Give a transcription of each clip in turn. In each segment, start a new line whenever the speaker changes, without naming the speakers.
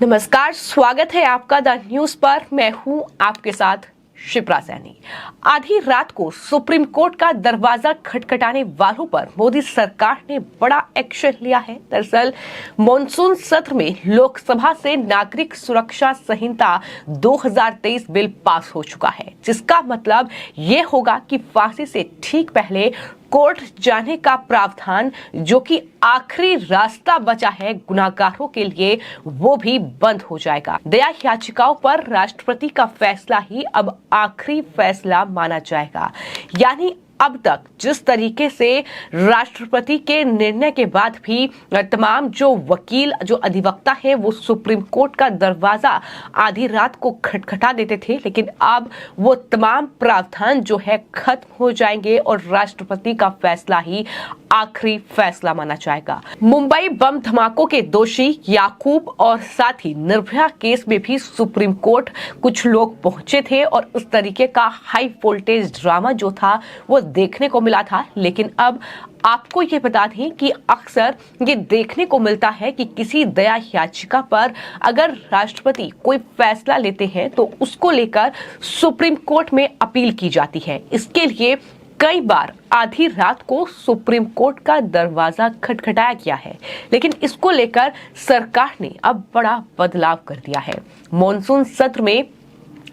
नमस्कार, स्वागत है आपका द न्यूज पर। मैं हूं आपके साथ शिप्रा सैनी। आधी रात को सुप्रीम कोर्ट का दरवाजा खटखटाने वालों पर मोदी सरकार ने बड़ा एक्शन लिया है। दरअसल मॉनसून सत्र में लोकसभा से नागरिक सुरक्षा संहिता 2023 बिल पास हो चुका है, जिसका मतलब ये होगा कि फांसी से ठीक पहले कोर्ट जाने का प्रावधान, जो कि आखिरी रास्ता बचा है गुनाहगारों के लिए, वो भी बंद हो जाएगा। दया याचिकाओं पर राष्ट्रपति का फैसला ही अब आखिरी फैसला माना जाएगा। यानी अब तक जिस तरीके से राष्ट्रपति के निर्णय के बाद भी तमाम जो वकील, जो अधिवक्ता है, वो सुप्रीम कोर्ट का दरवाजा आधी रात को खटखटा देते थे, लेकिन अब वो तमाम प्रावधान जो है खत्म हो जाएंगे और राष्ट्रपति का फैसला ही आखिरी फैसला माना जाएगा। मुंबई बम धमाकों के दोषी याकूब और साथ ही निर्भया केस में भी सुप्रीम कोर्ट कुछ लोग पहुंचे थे और उस तरीके का हाई वोल्टेज ड्रामा जो था वो देखने को मिला था। लेकिन अब आपको ये बता दें कि अक्सर ये देखने को मिलता है कि किसी दया याचिका पर अगर राष्ट्रपति कोई फैसला लेते हैं तो उसको लेकर सुप्रीम कोर्ट में अपील की जाती है। इसके लिए कई बार आधी रात को सुप्रीम कोर्ट का दरवाजा खटखटाया गया है, लेकिन इसको लेकर सरकार ने अब बड़ा बदलाव कर दिया है। मॉनसून सत्र में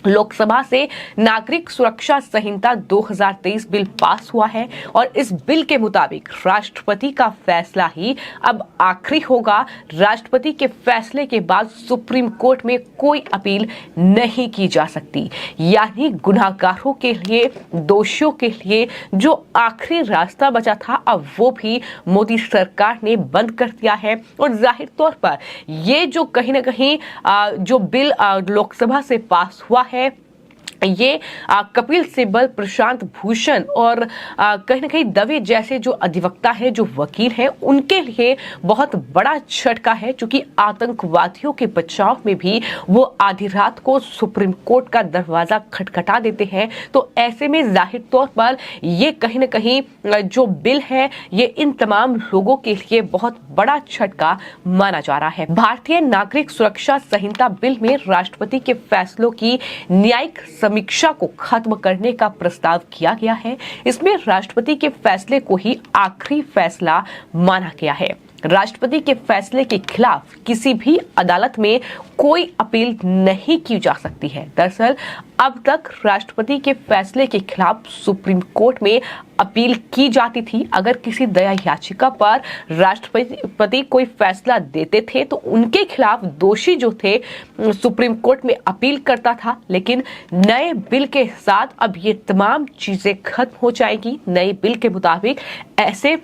लोकसभा से नागरिक सुरक्षा संहिता 2023 बिल पास हुआ है और इस बिल के मुताबिक राष्ट्रपति का फैसला ही अब आखिरी होगा। राष्ट्रपति के फैसले के बाद सुप्रीम कोर्ट में कोई अपील नहीं की जा सकती। यानी गुनाहगारों के लिए, दोषियों के लिए जो आखिरी रास्ता बचा था, अब वो भी मोदी सरकार ने बंद कर दिया है। और जाहिर तौर पर ये जो कहीं ना कहीं जो बिल लोकसभा से पास हुआ है, ये कपिल सिब्बल, प्रशांत भूषण और कहीं ना कहीं दवे जैसे जो अधिवक्ता है, जो वकील है, उनके लिए बहुत बड़ा झटका है, क्योंकि आतंकवादियों के बचाव में भी वो आधी रात को सुप्रीम कोर्ट का दरवाजा खटखटा देते हैं। तो ऐसे में जाहिर तौर पर ये कहीं ना कहीं जो बिल है, ये इन तमाम लोगों के लिए बहुत बड़ा झटका माना जा रहा है। भारतीय नागरिक सुरक्षा संहिता बिल में राष्ट्रपति के फैसलों की न्यायिक समीक्षा को खत्म करने का प्रस्ताव किया गया है। इसमें राष्ट्रपति के फैसले को ही आखिरी फैसला माना गया है। राष्ट्रपति के फैसले के खिलाफ किसी भी अदालत में कोई अपील नहीं की जा सकती है। दरअसल अब तक राष्ट्रपति के फैसले के खिलाफ सुप्रीम कोर्ट में अपील की जाती थी। अगर किसी दया याचिका पर राष्ट्रपति कोई फैसला देते थे तो उनके खिलाफ दोषी जो थे सुप्रीम कोर्ट में अपील करता था। लेकिन नए बिल के साथ अब ये तमाम चीजें खत्म हो जाएगी। नए बिल के मुताबिक ऐसे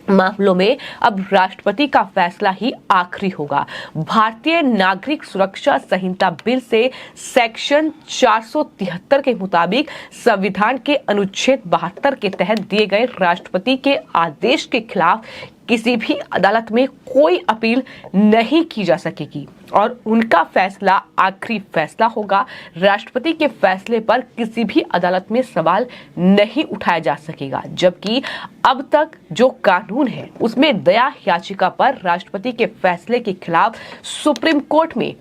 मामलों में अब राष्ट्रपति का फैसला ही आखिरी होगा। भारतीय नागरिक सुरक्षा संहिता बिल से सेक्शन 473 के मुताबिक संविधान के अनुच्छेद 72 के तहत दिए गए राष्ट्रपति के आदेश के खिलाफ किसी भी अदालत में कोई अपील नहीं की जा सकेगी और उनका फैसला आखिरी फैसला होगा। राष्ट्रपति के फैसले पर किसी भी अदालत में सवाल नहीं उठाया जा सकेगा। जबकि अब तक जो कानून है उसमें दया याचिका पर राष्ट्रपति के फैसले के खिलाफ सुप्रीम कोर्ट में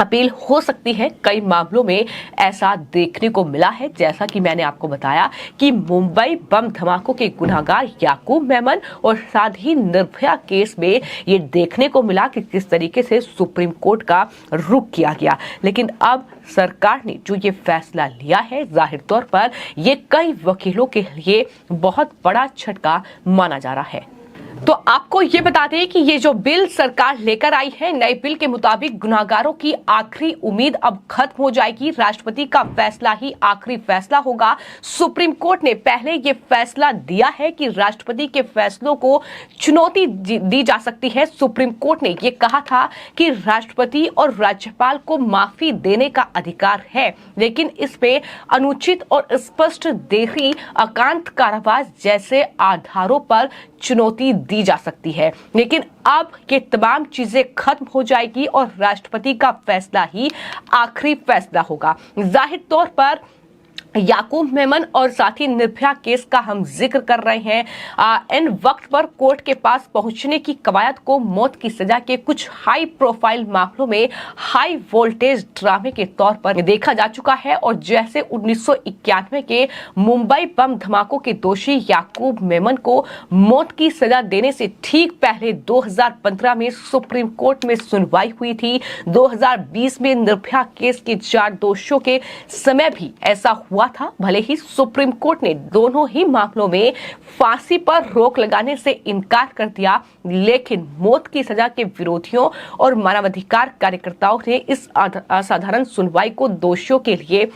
अपील हो सकती है। कई मामलों में ऐसा देखने को मिला है, जैसा कि मैंने आपको बताया कि मुंबई बम धमाकों के गुनहगार याकूब मेमन और साथ ही निर्भया केस में ये देखने को मिला कि किस तरीके से सुप्रीम कोर्ट का रुख किया गया। लेकिन अब सरकार ने जो ये फैसला लिया है, जाहिर तौर पर ये कई वकीलों के लिए बहुत बड़ा झटका माना जा रहा है। तो आपको ये बता दें कि ये जो बिल सरकार लेकर आई है, नए बिल के मुताबिक गुनाहगारों की आखिरी उम्मीद अब खत्म हो जाएगी। राष्ट्रपति का फैसला ही आखिरी फैसला होगा। सुप्रीम कोर्ट ने पहले ये फैसला दिया है कि राष्ट्रपति के फैसलों को चुनौती दी जा सकती है। सुप्रीम कोर्ट ने ये कहा था कि राष्ट्रपति और राज्यपाल को माफी देने का अधिकार है, लेकिन इस पे अनुचित और स्पष्ट देरी, एकांत कारावास जैसे आधारों पर चुनौती दी जा सकती है। लेकिन अब ये तमाम चीजें खत्म हो जाएगी और राष्ट्रपति का फैसला ही आखिरी फैसला होगा। जाहिर तौर पर याकूब मेमन और साथ ही निर्भया केस का हम जिक्र कर रहे हैं। इन वक्त पर कोर्ट के पास पहुंचने की कवायद को मौत की सजा के कुछ हाई प्रोफाइल मामलों में हाई वोल्टेज ड्रामे के तौर पर देखा जा चुका है। और जैसे 1991 के मुंबई बम धमाकों के दोषी याकूब मेमन को मौत की सजा देने से ठीक पहले 2015 में सुप्रीम कोर्ट में सुनवाई हुई थी। 2020 में निर्भया केस के 4 दोषियों के समय भी ऐसा हुआ था। भले ही सुप्रीम कोर्ट ने दोनों ही मामलों में फांसी पर रोक लगाने से इनकार कर दिया, लेकिन मौत की सजा के विरोधियों और मानवाधिकार कार्यकर्ताओं ने इस असाधारण सुनवाई को दोषियों के लिए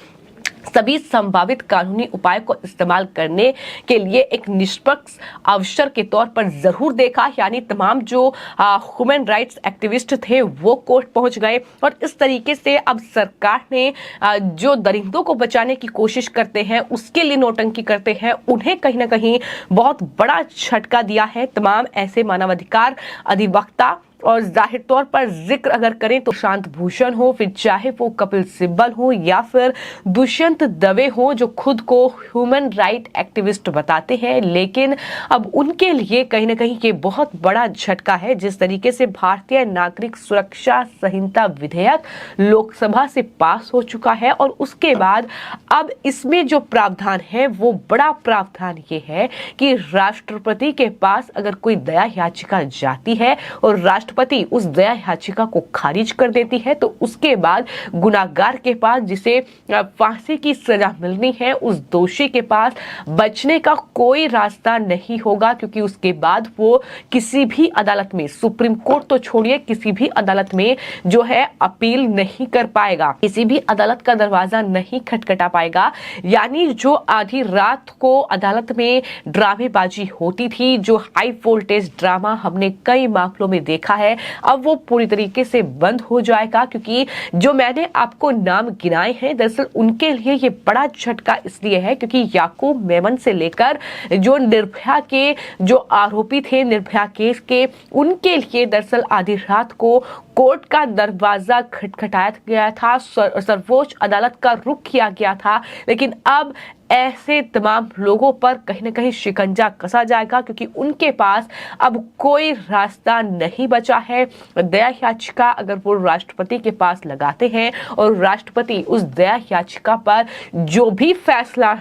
सभी संभावित कानूनी उपाय को इस्तेमाल करने के लिए एक निष्पक्ष अवसर के तौर पर जरूर देखा। यानी तमाम जो ह्यूमन राइट्स एक्टिविस्ट थे वो कोर्ट पहुंच गए और इस तरीके से अब सरकार ने जो दरिंदों को बचाने की कोशिश करते हैं, उसके लिए नौटंकी करते हैं, उन्हें कहीं ना कहीं बहुत बड़ा झटका दिया है तमाम ऐसे मानवाधिकार अधिवक्ता। और जाहिर तौर पर जिक्र अगर करें तो शांत भूषण हो, फिर चाहे वो कपिल सिब्बल हो या फिर दुष्यंत दवे हो, जो खुद को ह्यूमन राइट एक्टिविस्ट बताते हैं, लेकिन अब उनके लिए कहीं ना कहीं ये बहुत बड़ा झटका है। जिस तरीके से भारतीय नागरिक सुरक्षा संहिता विधेयक लोकसभा से पास हो चुका है और उसके बाद अब इसमें जो प्रावधान है वो बड़ा प्रावधान ये है कि राष्ट्रपति के पास अगर कोई दया याचिका जाती है और राष्ट्रपति उस दया याचिका को खारिज कर देती है, तो उसके बाद गुनाहगार के पास, जिसे फांसी की सजा मिलनी है, उस दोषी के पास बचने का कोई रास्ता नहीं होगा, क्योंकि उसके बाद वो किसी भी अदालत में, सुप्रीम कोर्ट तो छोड़िए, किसी भी अदालत में जो है अपील नहीं कर पाएगा, किसी भी अदालत का दरवाजा नहीं खटखटा पाएगा। यानी जो आधी रात को अदालत में ड्रामेबाजी होती थी, जो हाई वोल्टेज ड्रामा हमने कई मामलों में देखा है, अब वो पूरी तरीके से बंद हो जाएगा। क्योंकि जो मैंने आपको नाम गिनाए हैं, दरअसल उनके लिए ये बड़ा झटका इसलिए है क्योंकि याकूब मेमन से लेकर जो निर्भया के जो आरोपी थे निर्भया केस के, उनके लिए दरअसल आधी रात को कोर्ट का दरवाजा खटखटाया गया था, सर्वोच्च अदालत का रुख किया गया था। लेकिन अब ऐसे तमाम लोगों पर कहीं ना कहीं शिकंजा कसा जाएगा, क्योंकि उनके पास अब कोई रास्ता नहीं बचा है। दया याचिका अगर वो राष्ट्रपति के पास लगाते हैं और राष्ट्रपति उस दया याचिका पर जो भी फैसला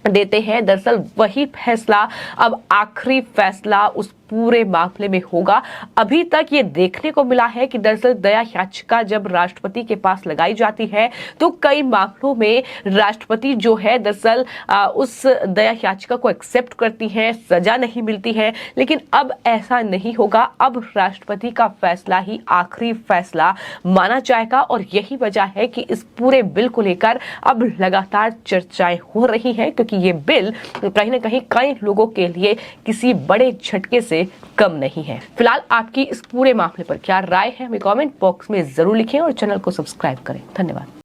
देते हैं, दरअसल वही फैसला अब आखिरी फैसला उस पूरे मामले में होगा। अभी तक ये देखने को मिला है कि दरअसल दया याचिका जब राष्ट्रपति के पास लगाई जाती है तो कई मामलों में राष्ट्रपति जो है दरअसल उस दया याचिका को एक्सेप्ट करती हैं, सजा नहीं मिलती है। लेकिन अब ऐसा नहीं होगा, अब राष्ट्रपति का फैसला ही आखिरी फैसला माना जाएगा। और यही वजह है कि इस पूरे बिल को लेकर अब लगातार चर्चाएं हो रही हैं, क्योंकि ये बिल कहीं ना कहीं कई लोगों के लिए किसी बड़े झटके से कम नहीं है। फिलहाल आपकी इस पूरे मामले पर क्या राय है, हमें कमेंट बॉक्स में जरूर लिखें और चैनल को सब्सक्राइब करें। धन्यवाद।